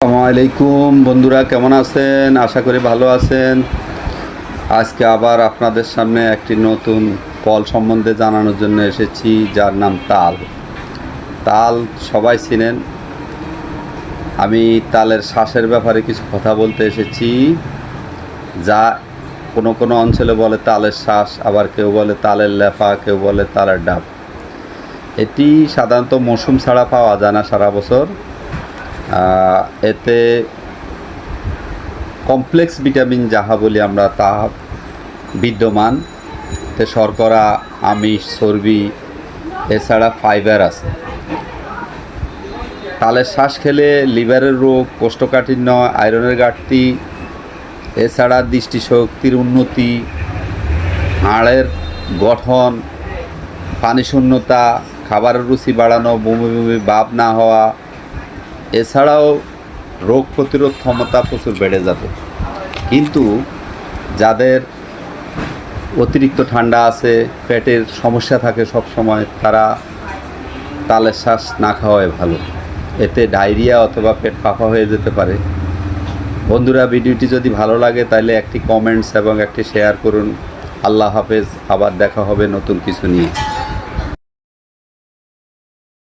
আসসালামু আলাইকুম বন্ধুরা, কেমন আছেন? আশা করি ভালো আছেন। আজকে আবার আপনাদের সামনে একটি নতুন ফল সম্বন্ধে জানানোর জন্য এসেছি, যার নাম তাল। তাল সবাই চিনেন। আমি তালের শ্বাসের ব্যাপারে কিছু কথা বলতে এসেছি, যা কোনো কোনো অঞ্চলে বলে তালের শ্বাস, আবার কেউ বলে তালের লেফা, কেউ বলে তালের ডাব। এটি সাধারণত মৌসুম ছাড়া পাওয়া যায় না সারা বছর। এতে কমপ্লেক্স ভিটামিন যাহা বলি আমরা তা বিদ্যমান। এতে শর্করা, আমিষ, চর্বি, এছাড়া ফাইবার আছে। তালের শ্বাস খেলে লিভারের রোগ, কোষ্ঠকাঠিন্য, আয়রনের ঘাটতি, এছাড়া দৃষ্টিশক্তির উন্নতি, হাড়ের গঠন, পানিশূন্যতা, খাবারের রুচি বাড়ানো, বমি বমি ভাব না হওয়া, এছাড়াও রোগ প্রতিরোধ ক্ষমতা প্রচুর বেড়ে যাবে। কিন্তু যাদের অতিরিক্ত ঠান্ডা আছে, পেটের সমস্যা থাকে সব সময়, তারা তালের শ্বাস না খাওয়াই ভালো। এতে ডায়রিয়া অথবা পেট ফাঁপা হয়ে যেতে পারে। বন্ধুরা, ভিডিওটি যদি ভালো লাগে তাহলে একটি কমেন্টস এবং একটি শেয়ার করুন। আল্লাহ হাফেজ। আবার দেখা হবে নতুন কিছু নিয়ে।